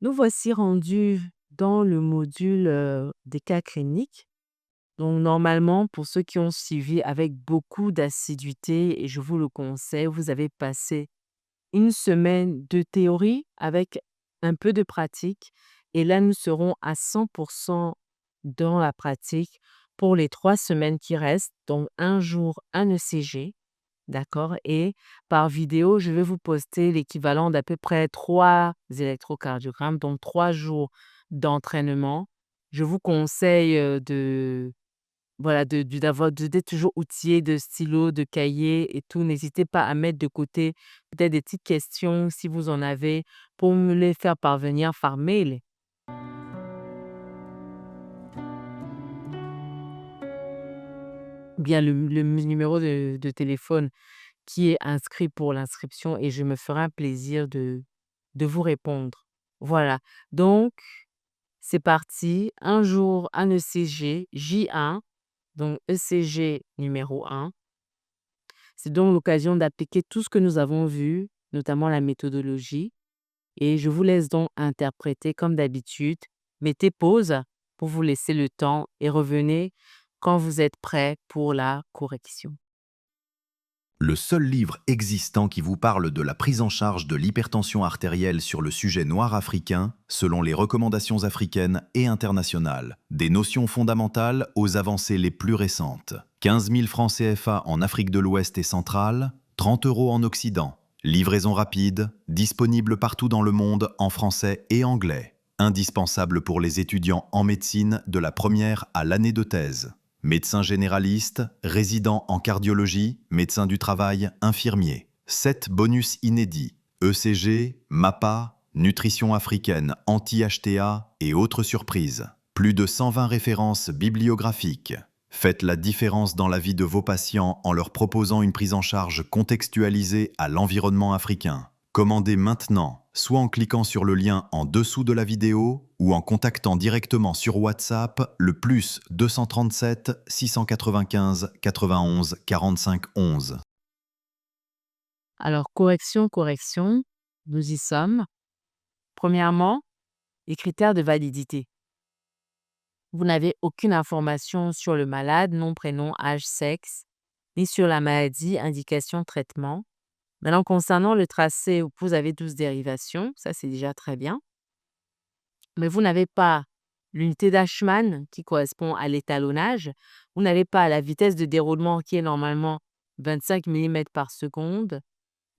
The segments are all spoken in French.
Nous voici rendus dans le module des cas cliniques. Donc, normalement, pour ceux qui ont suivi avec beaucoup d'assiduité, et je vous le conseille, vous avez passé une semaine de théorie avec un peu de pratique. Et là, nous serons à 100% dans la pratique pour les 3 semaines qui restent. Donc, un jour, un ECG. D'accord? Et par vidéo, je vais vous poster l'équivalent d'à peu près 3 électrocardiogrammes, donc 3 jours d'entraînement. Je vous conseille, de voilà, d'être toujours outillé de stylo, de cahier et tout. N'hésitez pas à mettre de côté peut-être des petites questions si vous en avez pour me les faire parvenir par mail. Bien le numéro de téléphone qui est inscrit pour l'inscription et je me ferai un plaisir de vous répondre. Voilà, donc c'est parti. Un jour, un ECG, J1, donc ECG numéro 1. C'est donc l'occasion d'appliquer tout ce que nous avons vu, notamment la méthodologie. Et je vous laisse donc interpréter comme d'habitude. Mettez pause pour vous laisser le temps et revenez quand vous êtes prêt pour la correction. Le seul livre existant qui vous parle de la prise en charge de l'hypertension artérielle sur le sujet noir africain, selon les recommandations africaines et internationales. Des notions fondamentales aux avancées les plus récentes. 15 000 francs CFA en Afrique de l'Ouest et centrale, 30 € en Occident. Livraison rapide, disponible partout dans le monde en français et anglais. Indispensable pour les étudiants en médecine de la première à l'année de thèse. Médecin généraliste, résident en cardiologie, médecin du travail, infirmier. 7 bonus inédits. ECG, MAPA, nutrition africaine, anti-HTA et autres surprises. Plus de 120 références bibliographiques. Faites la différence dans la vie de vos patients en leur proposant une prise en charge contextualisée à l'environnement africain. Commandez maintenant, soit en cliquant sur le lien en dessous de la vidéo ou en contactant directement sur WhatsApp le plus 237 695 91 45 11. Alors, correction, nous y sommes. Premièrement, les critères de validité. Vous n'avez aucune information sur le malade, nom, prénom, âge, sexe, ni sur la maladie, indication, traitement. Maintenant, concernant le tracé, vous avez 12 dérivations, ça c'est déjà très bien. Mais vous n'avez pas l'unité d'Ashman qui correspond à l'étalonnage. Vous n'avez pas la vitesse de déroulement qui est normalement 25 millimètres par seconde.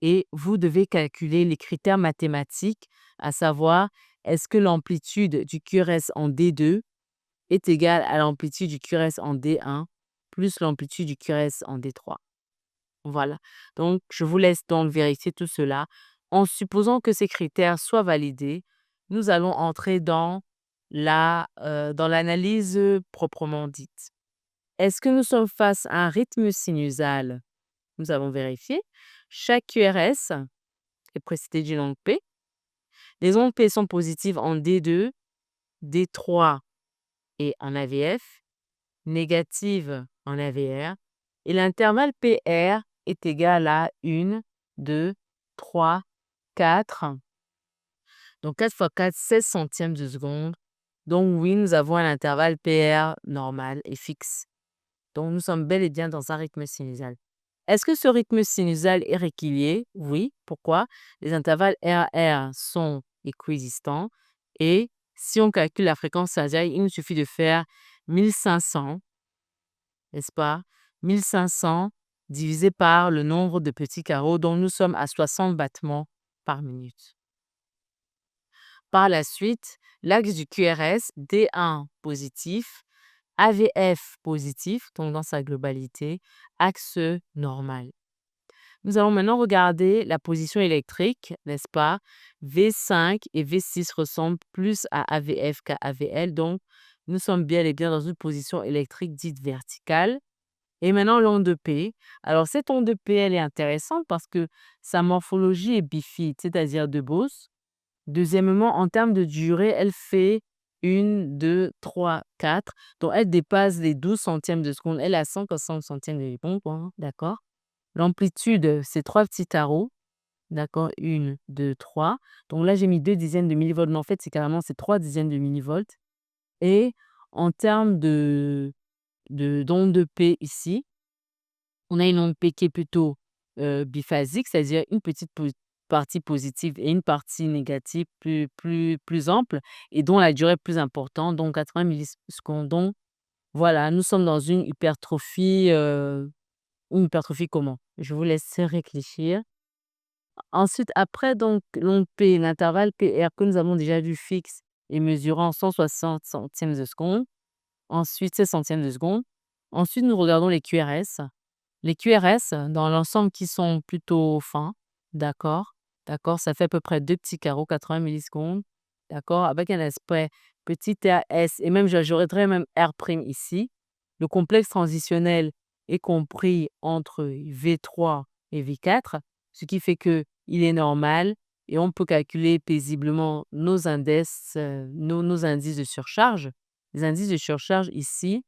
Et vous devez calculer les critères mathématiques, à savoir, est-ce que l'amplitude du QRS en D2 est égale à l'amplitude du QRS en D1 plus l'amplitude du QRS en D3. Voilà. Donc, je vous laisse donc vérifier tout cela. En supposant que ces critères soient validés, nous allons entrer dans l'analyse proprement dite. Est-ce que nous sommes face à un rythme sinusal? Nous avons vérifié. Chaque QRS est précédé d'une onde P. Les ondes P sont positives en D2, D3 et en AVF, négatives en AVR, et l'intervalle PR est égal à 1, 2, 3, 4. Donc 4 fois 4, 16 centièmes de seconde. Donc oui, nous avons un intervalle PR normal et fixe. Donc nous sommes bel et bien dans un rythme sinusal. Est-ce que ce rythme sinusal est régulier? Oui. Pourquoi? Les intervalles RR sont équidistants et si on calcule la fréquence cardiaque, il nous suffit de faire 1500, n'est-ce pas? 1500 divisé par le nombre de petits carreaux, dont nous sommes à 60 battements par minute. Par la suite, l'axe du QRS, D1 positif, AVF positif, donc dans sa globalité, axe normal. Nous allons maintenant regarder la position électrique, n'est-ce pas? V5 et V6 ressemblent plus à AVF qu'à AVL, donc nous sommes bien et bien dans une position électrique dite verticale. Et maintenant, l'onde P. Alors, cette onde P, elle est intéressante parce que sa morphologie est bifide, c'est-à-dire de Bose. Deuxièmement, en termes de durée, elle fait 1, 2, 3, 4. Donc, elle dépasse les 12 centièmes de seconde. Elle a 160 centièmes de seconde, d'accord? L'amplitude, c'est 3 petits tarots. d'accord, 1, 2, 3. Donc là, j'ai mis 2 dizaines de millivolts, mais en fait, c'est carrément c'est 3 dizaines de millivolts. Et en termes d'onde de P ici, on a une onde P qui est plutôt biphasique, c'est-à-dire une petite partie positive et une partie négative plus ample et dont la durée est plus importante, donc 80 millisecondes. Donc voilà, nous sommes dans une hypertrophie comment? Je vous laisse réfléchir. Ensuite, après donc l'onde P, l'intervalle PR que nous avons déjà vu fixe et mesurant 160 centièmes de seconde, ensuite 16 centièmes de seconde. Ensuite, nous regardons les QRS. Les QRS, dans l'ensemble qui sont plutôt fins, d'accord, d'accord, ça fait à peu près 2 petits carreaux, 80 millisecondes, d'accord, avec un aspect petit RS et même j'ajouterais même R' ici. Le complexe transitionnel est compris entre V3 et V4, ce qui fait qu'il est normal et on peut calculer paisiblement nos indices, nos indices de surcharge. Les indices de surcharge ici,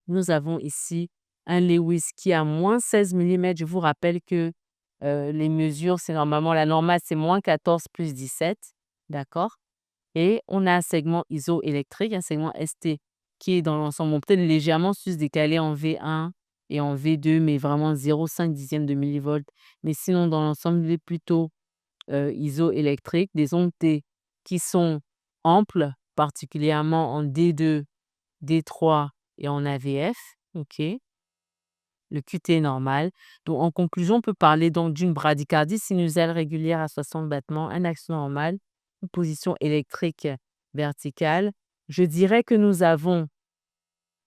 nous avons ici un Lewis qui a moins 16 millimètres. Je vous rappelle que les mesures, c'est normalement la normale, c'est moins 14 plus 17. D'accord? Et on a un segment isoélectrique, un segment ST qui est dans l'ensemble, bon, peut-être légèrement sus décalé en V1 et en V2, mais vraiment 0,5 dixième de millivolts. Mais sinon, dans l'ensemble, il est plutôt isoélectrique. Des ondes T qui sont amples, particulièrement en D2, D3 et en AVF. OK. Le QT est normal. Donc, en conclusion, on peut parler donc d'une bradycardie sinusale régulière à 60 battements, un axe normal, une position électrique verticale. Je dirais que nous avons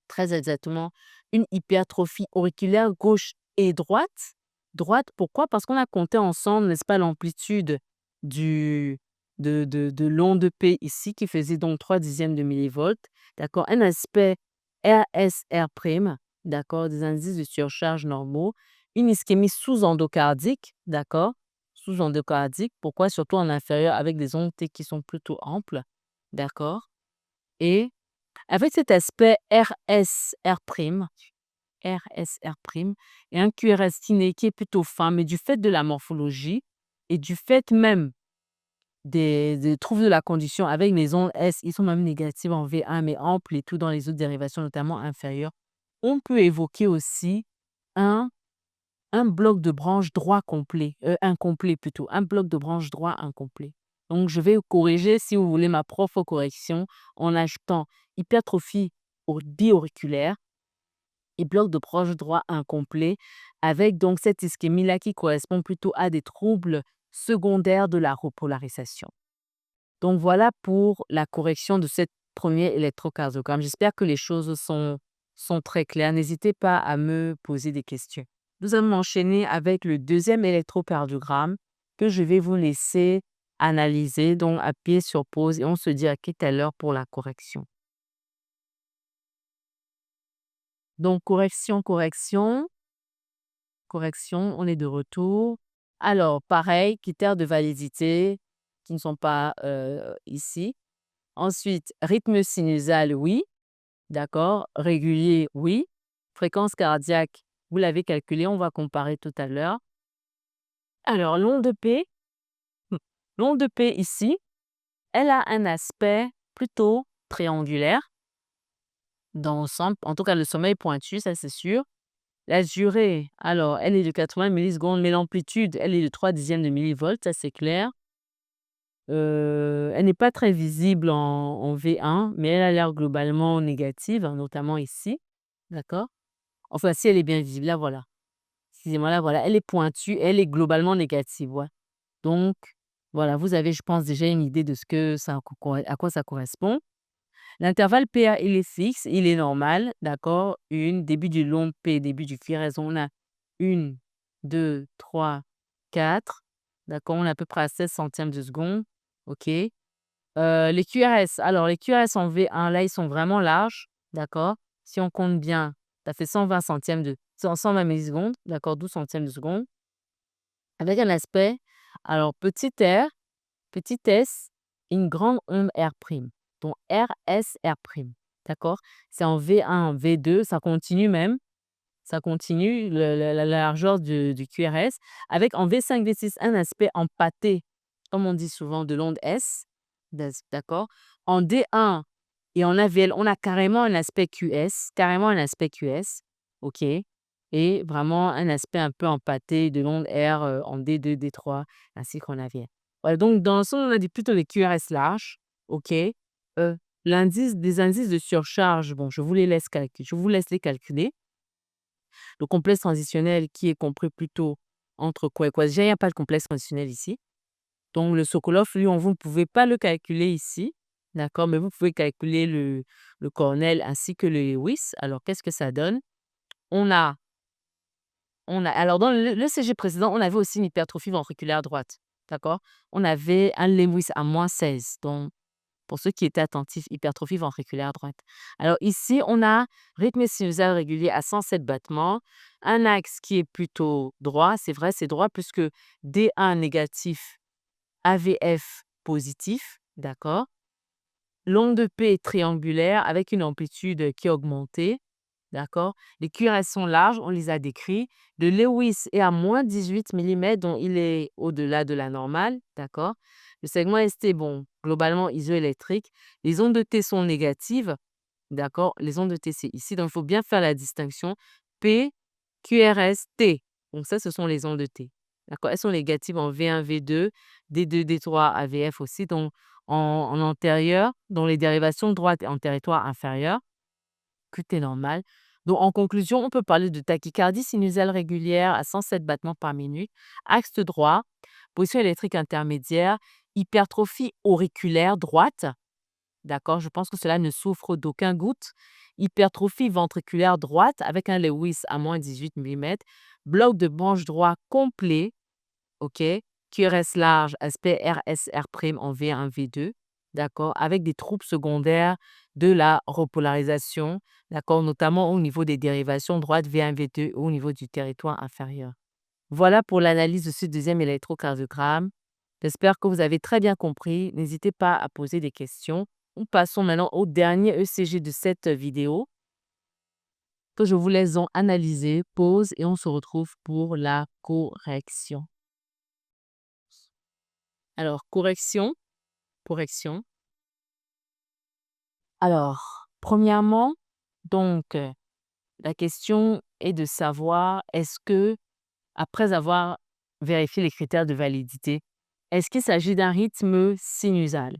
très exactement une hypertrophie auriculaire gauche et droite. Droite, pourquoi? Parce qu'on a compté ensemble, n'est-ce pas, l'amplitude de l'onde P ici, qui faisait donc 3 dixièmes de millivolts. D'accord? Un aspect RSR', d'accord, des indices de surcharge normaux. Une ischémie sous-endocardique, d'accord? Sous-endocardique, pourquoi? Surtout en inférieur avec des ondes T qui sont plutôt amples, d'accord? Et avec cet aspect RSR' et un QRS kiné qui est plutôt fin, mais du fait de la morphologie et du fait même des troubles de la condition avec les ondes S, ils sont même négatifs en V1, mais amples et tout dans les autres dérivations, notamment inférieures. On peut évoquer aussi un, un bloc de branche droit complet, incomplet plutôt, un bloc de branche droit incomplet. Donc, je vais corriger, si vous voulez, ma propre correction en ajoutant hypertrophie biauriculaire et bloc de branche droit incomplet, avec donc cette ischémie-là qui correspond plutôt à des troubles secondaires de la repolarisation. Donc voilà pour la correction de cette premier électrocardiogramme. J'espère que les choses sont très claires. N'hésitez pas à me poser des questions. Nous allons enchaîner avec le deuxième électrocardiogramme que je vais vous laisser analyser, donc appuyer sur pause et on se dit à tout à l'heure pour la correction. Donc correction, on est de retour. Alors pareil, critères de validité qui ne sont pas ici. Ensuite, rythme sinusal, oui. D'accord. Régulier, oui. Fréquence cardiaque, vous l'avez calculé, on va comparer tout à l'heure. Alors, l'onde de P ici, elle a un aspect plutôt triangulaire dans l'ensemble. En tout cas, le sommet est pointu, ça c'est sûr. La durée, alors, elle est de 80 millisecondes, mais l'amplitude, elle est de 3 dixièmes de millivolts, ça c'est clair. Elle n'est pas très visible en V1, mais elle a l'air globalement négative, hein, notamment ici. D'accord? Enfin, si elle est bien visible, là voilà. Excusez-moi, là voilà, elle est pointue, elle est globalement négative, ouais. Donc, voilà, vous avez, je pense, déjà une idée de ce que ça à quoi ça correspond. L'intervalle PA, il est fixe, il est normal, d'accord? Début du long P, début du QRS, on a 1, 2, 3, 4. D'accord? On est à peu près à 16 centièmes de seconde. OK? Les QRS, alors les QRS en V1, là, ils sont vraiment larges, d'accord? Si on compte bien, ça fait 120 centièmes 120 millisecondes, d'accord? 12 centièmes de seconde. Avec un aspect, alors petit r, petit s, une grande onde R', donc RSR', d'accord? C'est en V1, V2, ça continue même, ça continue, la largeur du QRS, avec en V5, V6, un aspect empâté, comme on dit souvent, de l'onde S, d'accord? En D1 et en AVL, on a carrément un aspect QS, OK? Et vraiment un aspect un peu empâté de l'onde R en D2, D3, ainsi qu'en AVL. Voilà, donc dans l'ensemble, on a plutôt des QRS larges, OK? Des indices de surcharge, bon, je vous laisse les calculer. Le complexe transitionnel qui est compris plutôt entre quoi et quoi? Déjà, il n'y a pas de complexe transitionnel ici. Donc le Sokolov, lui, vous ne pouvez pas le calculer ici, d'accord? Mais vous pouvez calculer le Cornell ainsi que le Lewis. Alors, qu'est-ce que ça donne? On a alors dans le CG précédent, on avait aussi une hypertrophie ventriculaire droite, d'accord? On avait un Lewis à -16, donc pour ceux qui étaient attentifs, hypertrophie ventriculaire droite. Alors ici, on a rythme sinusal régulier à 107 battements, un axe qui est plutôt droit, c'est vrai, c'est droit puisque D1 négatif, AVF positif, d'accord? L'onde P est triangulaire avec une amplitude qui est augmentée, d'accord? Les QRS sont larges, on les a décrits. Le Lewis est à -18 mm, donc il est au-delà de la normale, d'accord? Le segment ST, bon, globalement isoélectrique. Les ondes de T sont négatives, d'accord? Les ondes de T, c'est ici, donc il faut bien faire la distinction. P, QRS, T. Donc ça, ce sont les ondes de T, d'accord? Elles sont négatives en V1, V2, D2, D3, AVF aussi, donc en antérieur, dans les dérivations droite et en territoire inférieur. QT normal. Donc, en conclusion, on peut parler de tachycardie sinusale régulière à 107 battements par minute, axe droit, position électrique intermédiaire, hypertrophie auriculaire droite. D'accord, je pense que cela ne souffre d'aucun goutte. Hypertrophie ventriculaire droite avec un Lewis à -18 mm. Bloc de branche droit complet. OK. QRS large, aspect RSR' en V1, V2, d'accord, avec des troubles secondaires de la repolarisation, d'accord, notamment au niveau des dérivations droite V1, V2 ou au niveau du territoire inférieur. Voilà pour l'analyse de ce deuxième électrocardiogramme. J'espère que vous avez très bien compris. N'hésitez pas à poser des questions. Nous passons maintenant au dernier ECG de cette vidéo que je vous laisse en analyser. Pause et on se retrouve pour la correction. Alors, correction. Alors, premièrement, donc, la question est de savoir, est-ce que, après avoir vérifié les critères de validité, est-ce qu'il s'agit d'un rythme sinusal?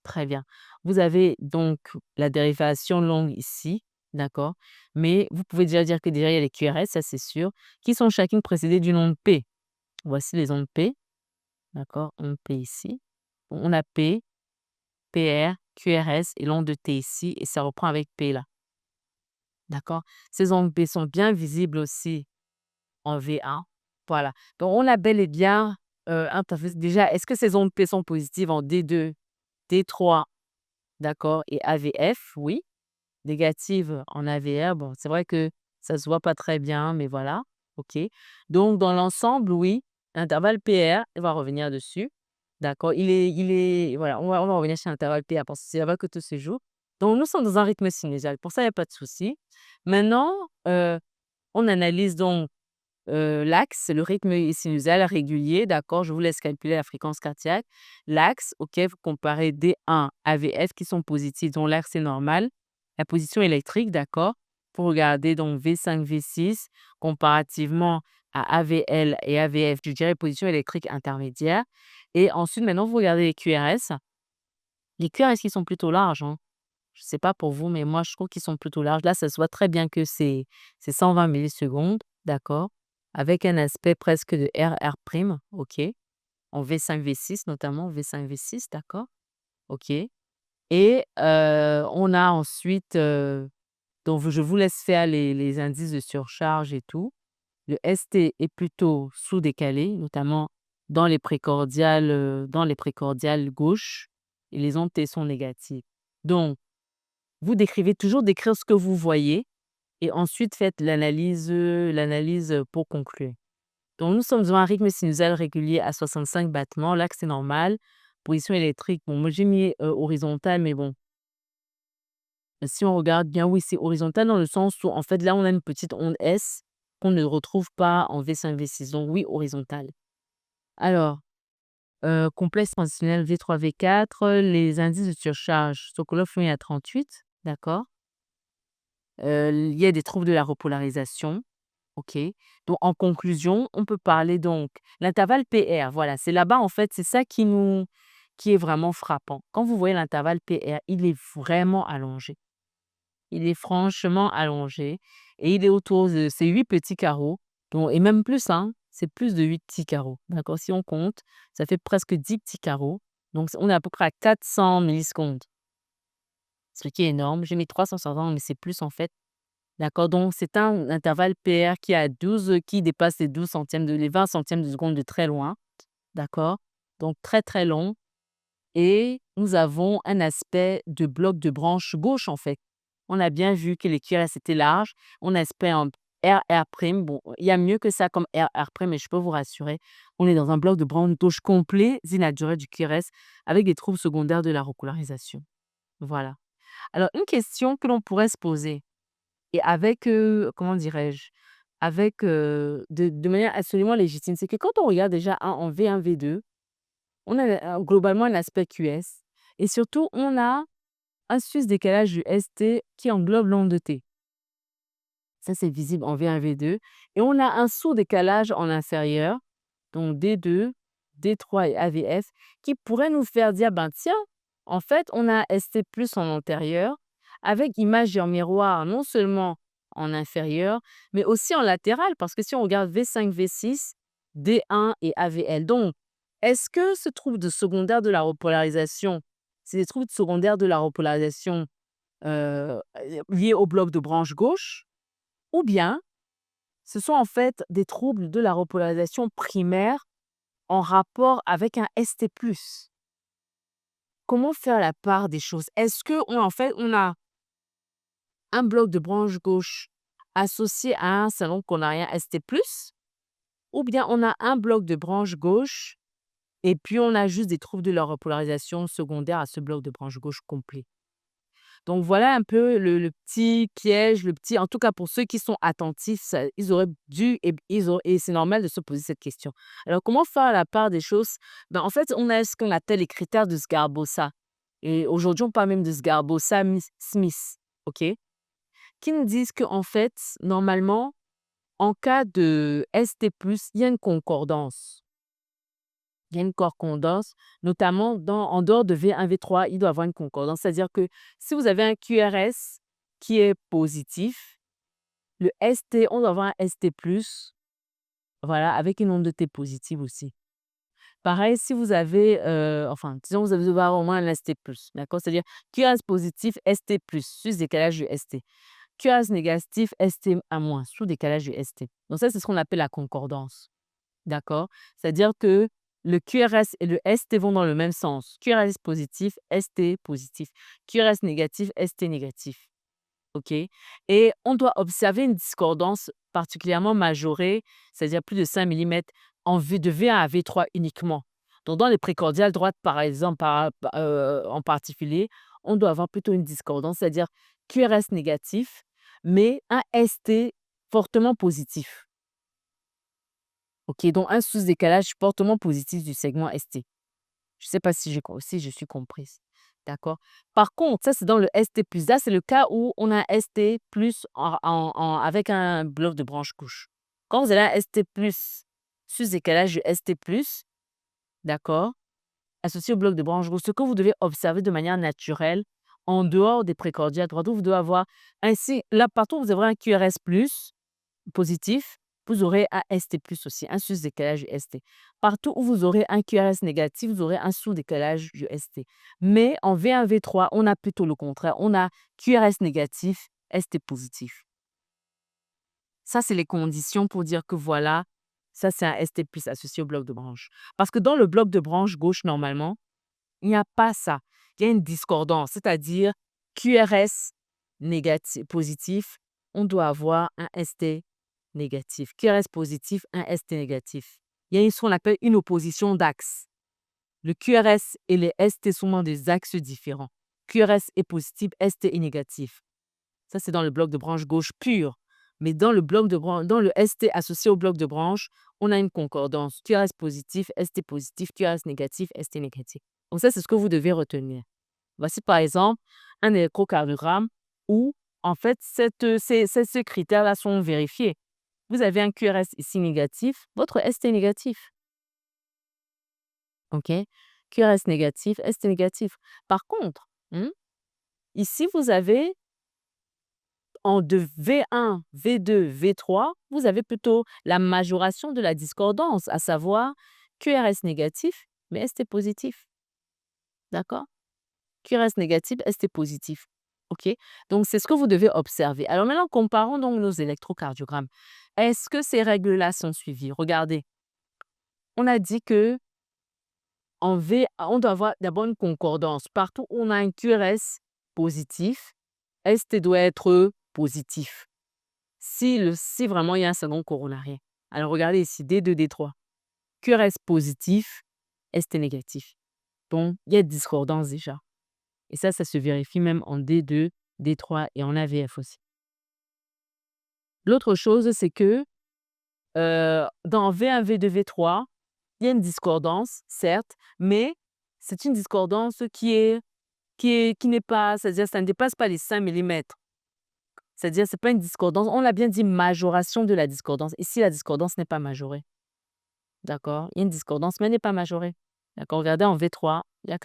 Très bien. Vous avez donc la dérivation longue ici, d'accord? Mais vous pouvez déjà dire que déjà il y a les QRS, ça c'est sûr, qui sont chacune précédées d'une onde P. Voici les ondes P, d'accord? Onde P ici. On a P, PR, QRS et l'onde de T ici et ça reprend avec P là. D'accord? Ces ondes P sont bien visibles aussi en V1. Voilà. Donc on a bel et bien déjà, est-ce que ces ondes P sont positives en D2, D3, d'accord, et AVF? Oui. Négatives en AVR, bon, c'est vrai que ça se voit pas très bien, mais voilà. OK. Donc dans l'ensemble, oui, l'intervalle PR, on va revenir dessus. D'accord, voilà, on va revenir sur l'intervalle PR parce que c'est là-bas que tout se joue. Donc nous sommes dans un rythme sinusal, pour ça, il y a pas de souci. Maintenant, on analyse donc, l'axe, le rythme est sinusal régulier, d'accord? Je vous laisse calculer la fréquence cardiaque. L'axe, OK, vous comparez D1, AVF qui sont positifs, dont l'axe est normal. La position électrique, d'accord? Pour regarder donc V5, V6 comparativement à AVL et AVF, je dirais position électrique intermédiaire. Et ensuite, maintenant, vous regardez les QRS. Les QRS qui sont plutôt larges, hein. Je ne sais pas pour vous, mais moi, je trouve qu'ils sont plutôt larges. Là, ça se voit très bien que c'est 120 millisecondes, d'accord? Avec un aspect presque de RR', OK? En V5, V6 notamment, V5, V6, d'accord? OK. Et on a ensuite, donc je vous laisse faire les indices de surcharge et tout. Le ST est plutôt sous-décalé, notamment dans les précordiales gauche et les ondes T sont négatives. Donc, vous décrivez toujours décrire ce que vous voyez et ensuite faites l'analyse pour conclure. Donc nous sommes dans un rythme sinusal régulier à 65 battements, l'axe est normal. Position électrique, bon moi j'ai mis, horizontale mais bon, Si on regarde bien, oui, c'est horizontal dans le sens où, en fait, là, on a une petite onde S qu'on ne retrouve pas en V5, V6. Donc oui, horizontal. Alors, complexe transitionnel V3, V4, les indices de surcharge. Sokolov est à 38, d'accord. Il y a des troubles de la repolarisation, OK. Donc en conclusion, on peut parler donc l'intervalle PR, voilà, c'est là-bas, en fait, c'est ça qui est vraiment frappant. Quand vous voyez l'intervalle PR, il est vraiment allongé. Il est franchement allongé et il est autour de ces 8 petits carreaux, donc et même plus, hein, c'est plus de 8 petits carreaux, d'accord? Si on compte, ça fait presque 10 petits carreaux, donc on est à peu près à 400 millisecondes, ce qui est énorme. J'ai mis 350, mais c'est plus en fait, d'accord? Donc c'est un intervalle PR qui dépasse les 12 centièmes les 20 centièmes de seconde de très loin, d'accord? Donc très, très long et nous avons un aspect de bloc de branche gauche, en fait. On a bien vu que les QRS étaient larges. On a aspect en RR'. Bon, il y a mieux que ça comme RR', mais je peux vous rassurer, on est dans un bloc de branche gauche complet, inaturé du QRS, avec des troubles secondaires de la repolarisation. Voilà. Alors, une question que l'on pourrait se poser, et avec, comment dirais-je, avec, de manière absolument légitime, c'est que quand on regarde déjà en V1, V2, on a globalement un aspect QS et surtout, on a un sus-décalage du ST qui englobe l'onde de T. Ça, c'est visible en V1, V2 et on a un sous-décalage en inférieur, donc D2, D3 et AVF, qui pourrait nous faire dire: «Ben, tiens, en fait, on a ST+ en antérieur avec image en miroir non seulement en inférieur, mais aussi en latéral». Parce que si on regarde V5, V6, D1 et AVL. Donc, est-ce que ce trouble de secondaire de la repolarisation, c'est des troubles secondaires de la repolarisation heu, liés au bloc de branche gauche? Ou bien ce sont en fait des troubles de la repolarisation primaire en rapport avec un ST+. Comment faire la part des choses? Est-ce qu'on en fait, on a un bloc de branche gauche associé à un salon coronarien ST+, ou bien on a un bloc de branche gauche et puis on a juste des troubles de la repolarisation secondaire à ce bloc de branche gauche complet? Donc voilà un peu le petit piège, le petit en tout cas pour ceux qui sont attentifs, ça ils auraient dû et c'est normal de se poser cette question. Alors comment faire la part des choses? Ben, en fait, on a ce qu'on appelle les critères de Sgarbossa et aujourd'hui, on parle même de Sgarbossa-Smith, OK? Qui nous disent qu'en fait, normalement, en cas de ST+, il y a une concordance. Il y a une concordance, notamment en dehors de V1, V3, il doit y avoir une concordance. C'est-à-dire que si vous avez un QRS qui est positif, le ST, on doit avoir un ST+, voilà, avec une onde de T positive aussi. Pareil, si vous avez, enfin, disons, vous devez avoir au moins un ST+, d'accord? C'est-à-dire QRS positif, ST+, sus-décalage du ST. QRS négatif, ST à moins, sous-décalage du ST. Donc ça, c'est ce qu'on appelle la concordance. D'accord? C'est-à-dire que le QRS et le ST vont dans le même sens. QRS positif, ST positif. QRS négatif, ST négatif. OK? Et on doit observer une discordance particulièrement majorée, c'est-à-dire plus de 5 millimètres en vue de V1 à V3 uniquement. Donc dans les précordiales droites, par exemple, en particulier, on doit avoir plutôt une discordance, c'est-à-dire QRS négatif, mais un ST fortement positif. OK, donc un sous-décalage fortement positif du segment ST. Je ne sais pas si je suis comprise. D'accord? Par contre, ça, c'est dans le ST+. Là, c'est le cas où on a un ST+ avec un bloc de branche gauche. Quand vous avez un ST+, sous-décalage du ST+, d'accord, associé au bloc de branche gauche, ce que vous devez observer de manière naturelle, en dehors des précordiales droite, où vous devez avoir ainsi, là, partout où vous aurez un QRS+, positif, vous aurez un ST+ aussi, un sous-décalage du ST. Partout où vous aurez un QRS négatif, vous aurez un sous-décalage du ST. Mais en V1, V3, on a plutôt le contraire. On a QRS négatif, ST positif. Ça, c'est les conditions pour dire que voilà, ça, c'est un ST+ associé au bloc de branche. Parce que dans le bloc de branche gauche, normalement, il n'y a pas ça. Il y a une discordance, c'est-à-dire QRS positif, on doit avoir un ST négatif. QRS positif, un ST négatif. Il y a ce qu'on appelle une opposition d'axe. Le QRS et les ST sont dans des axes différents. QRS est positif, ST est négatif. Ça, c'est dans le bloc de branche gauche pur. Mais dans le ST associé au bloc de branche, on a une concordance. QRS positif, QRS négatif, ST négatif. Donc ça, c'est ce que vous devez retenir. Voici par exemple un électrocardiogramme où, en fait, ces critères-là sont vérifiés. Vous avez un QRS ici négatif, votre ST négatif. OK? QRS négatif, ST négatif. Par contre, ici, vous avez de V1, V2, V3, vous avez plutôt la majoration de la discordance, à savoir QRS négatif, mais ST positif. D'accord? QRS négatif, ST positif. OK? Donc, c'est ce que vous devez observer. Alors maintenant, comparons donc nos électrocardiogrammes. Est-ce que ces règles-là sont suivies? Regardez. On a dit que en V, on doit avoir d'abord une concordance. Partout où on a un QRS positif, ST doit être positif. Si vraiment il y a un second coronarien. Alors regardez ici, D2, D3. QRS positif, ST négatif. Donc, il y a discordance déjà. Et ça se vérifie même en D2, D3 et en AVF aussi. L'autre chose, c'est que dans V1, V2, V3, il y a une discordance, certes, mais c'est une discordance qui n'est pas, c'est-à-dire ça ne dépasse pas les 5 millimètres. C'est-à-dire c'est pas une discordance, on l'a bien dit majoration de la discordance. Ici, la discordance n'est pas majorée. D'accord? Il y a une discordance, mais elle n'est pas majorée. D'accord? Regardez en V3, il y a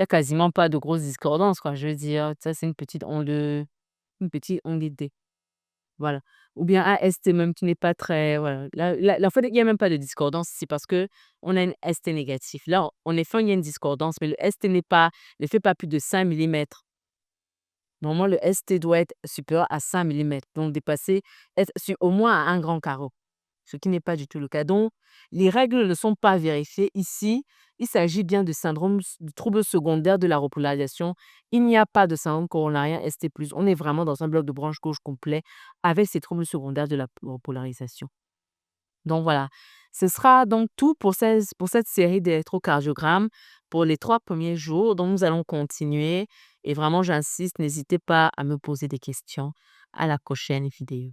quasiment pas de grosse discordance, quoi. Je veux dire, ça c'est une petite onde D. Voilà. Ou bien un ST même qui n'est pas très, voilà. En fait, il y a même pas de discordance ici parce qu'on a une ST négatif. Là, en effet, il y a une discordance, mais le ST ne fait pas plus de 5 millimètres. Normalement, le ST doit être supérieur à 5 millimètres, donc être au moins à un grand carreau, ce qui n'est pas du tout le cas. Donc, les règles ne sont pas vérifiées. Ici, il s'agit bien de trouble secondaire de la repolarisation. Il n'y a pas de syndrome coronarien ST+. On est vraiment dans un bloc de branche gauche complet avec ces troubles secondaires de la repolarisation. Donc voilà, ce sera donc tout pour cette série d'électrocardiogrammes pour les 3 premiers jours. Donc nous allons continuer et vraiment j'insiste, n'hésitez pas à me poser des questions. À la prochaine vidéo.